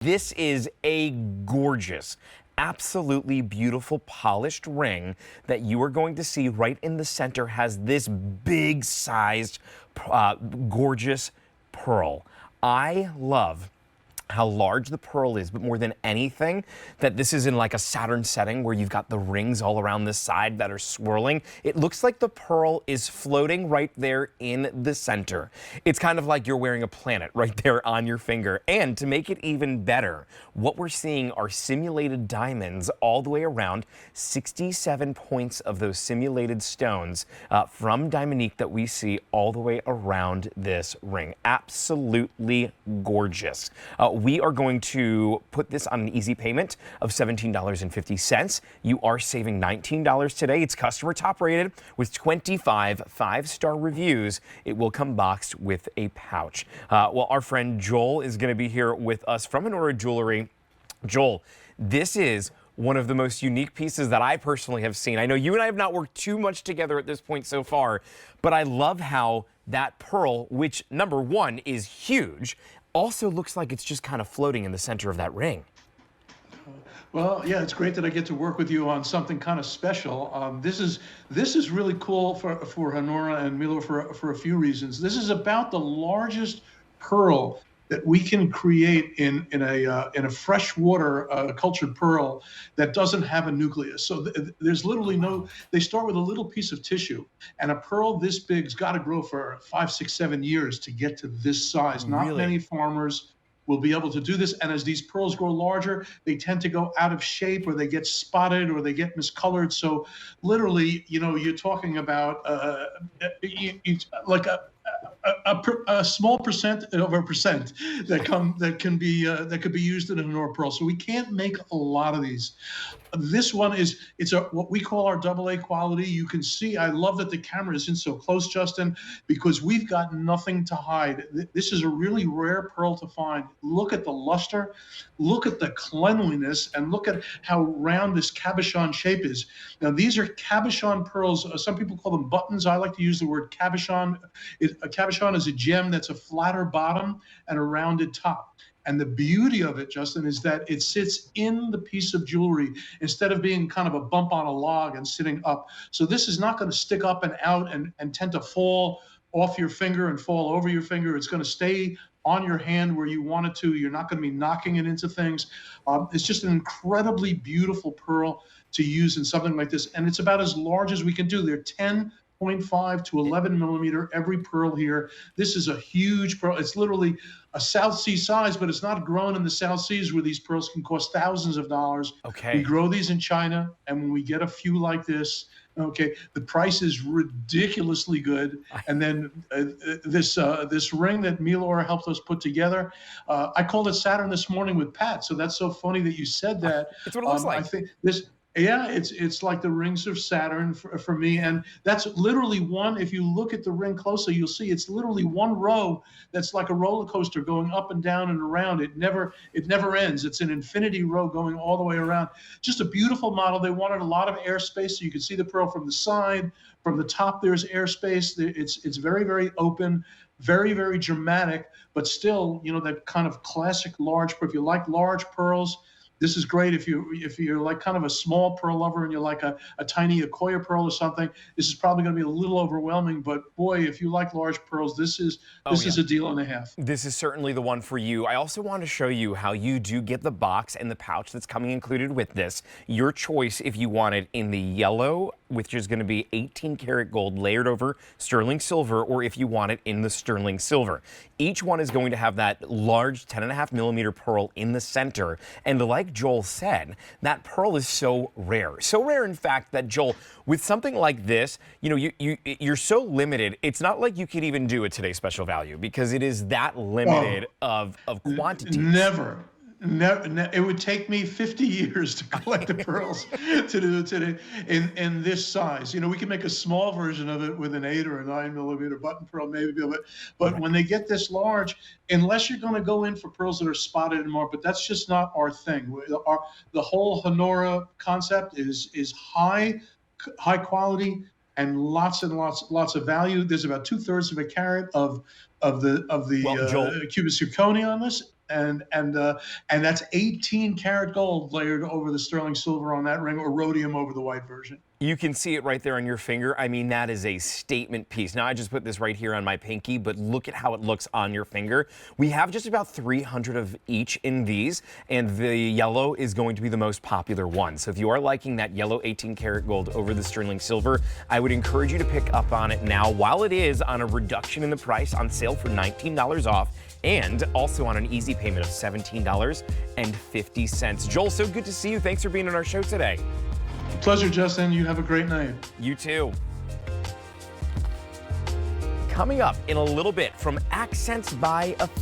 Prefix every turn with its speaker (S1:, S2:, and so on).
S1: This is a gorgeous, absolutely beautiful polished ring that you are going to see right in the center. Has this big sized, gorgeous pearl. I love how large the pearl is, but more than anything, that this is in like a Saturn setting where you've got the rings all around this side that are swirling. It looks like the pearl is floating right there in the center. It's kind of like you're wearing a planet right there on your finger. And to make it even better, what we're seeing are simulated diamonds all the way around, 67 points of those simulated stones from Diamondique that we see all the way around this ring. Absolutely gorgeous. We are going to put this on an easy payment of $17.50. You are saving $19 today. It's customer top rated with 25 five-star reviews. It will come boxed with a pouch. Well, our friend Joel is going to be here with us from Honora Jewelry. Joel, this is one of the most unique pieces that I personally have seen. I know you and I have not worked too much together at this point so far, but I love how that pearl, which number one is huge, also looks like it's just kind of floating in the center of that ring.
S2: Well, yeah, it's great that I get to work with you on something kind of special. This is really cool for Honora and Milo for a few reasons. This is about the largest pearl that we can create in a freshwater cultured pearl that doesn't have a nucleus. So there's literally no. They start with a little piece of tissue, and a pearl this big's got to grow for 5, 6, 7 years to get to this size. Not
S1: Really?
S2: many farmers will be able to do this. And as these pearls grow larger, they tend to go out of shape, or they get spotted, or they get miscolored. So literally, you're talking about like a small percent of a percent that could be used in a Honora pearl. So we can't make a lot of these. This one it's what we call our AA quality. You can see, I love that the camera isn't so close, Justin, because we've got nothing to hide. This is a really rare pearl to find. Look at the luster, look at the cleanliness, and look at how round this cabochon shape is. Now, these are cabochon pearls. Some people call them buttons. I like to use the word cabochon. A cabochon is a gem that's a flatter bottom and a rounded top. And the beauty of it, Justin, is that it sits in the piece of jewelry instead of being kind of a bump on a log and sitting up. So this is not going to stick up and out and tend to fall off your finger and fall over your finger. It's going to stay on your hand where you want it to. You're not going to be knocking it into things. It's just an incredibly beautiful pearl to use in something like this. And it's about as large as we can do. They're 10.5 to 11 millimeter every pearl here. This is a huge pearl. It's literally a South Sea size, but it's not grown in the South Seas where these pearls can cost thousands of dollars.
S1: Okay.
S2: We grow these in China, and when we get a few like this, okay, the price is ridiculously good. And then this ring that Milor helped us put together, I called it Saturn this morning with Pat. So that's so funny that you said that.
S1: It's what it looks like.
S2: I think this. Yeah, it's like the rings of Saturn for me. And that's literally one, if you look at the ring closely, you'll see it's literally one row that's like a roller coaster going up and down and around. It never ends. It's an infinity row going all the way around. Just a beautiful model. They wanted a lot of airspace, so you could see the pearl from the side. From the top, there's airspace. It's very, very open, very, very dramatic, but still, that kind of classic large pearl. If you like large pearls, this is great. If you're like kind of a small pearl lover and you're like a tiny Akoya pearl or something, this is probably going to be a little overwhelming. But boy, if you like large pearls, this is a deal and a half.
S1: This is certainly the one for you. I also want to show you how you do get the box and the pouch that's coming included with this. Your choice if you want it in the yellow, which is going to be 18 karat gold layered over sterling silver, or if you want it in the sterling silver. Each one is going to have that large 10.5 millimeter pearl in the center. And like Joel said, that pearl is so rare. So rare, in fact, that Joel, with something like this, you're so limited. It's not like you could even do a Today Special Value because it is that limited of quantity.
S2: Never. It would take me 50 years to collect the pearls to do it today in this size. We can make a small version of it with an 8 or a 9 millimeter button pearl, maybe, but when they get this large, unless you're going to go in for pearls that are spotted and more, but that's just not our thing. The whole Honora concept is high quality and lots of value. There's about 2/3 of a carat of the
S1: Well, Joel,
S2: cubic zirconia on this. and that's 18 karat gold layered over the sterling silver on that ring, or rhodium over the white version.
S1: You can see it right there on your finger. I mean, that is a statement piece. Now, I just put this right here on my pinky, but look at how it looks on your finger. We have just about 300 of each in these, and the yellow is going to be the most popular one. So if you are liking that yellow 18 karat gold over the sterling silver, I would encourage you to pick up on it now while it is on a reduction in the price, on sale for $19 off, and also on an easy payment of $17.50. Joel, so good to see you. Thanks for being on our show today.
S2: Pleasure, Justin. You have a great night.
S1: You too. Coming up in a little bit, from Accents by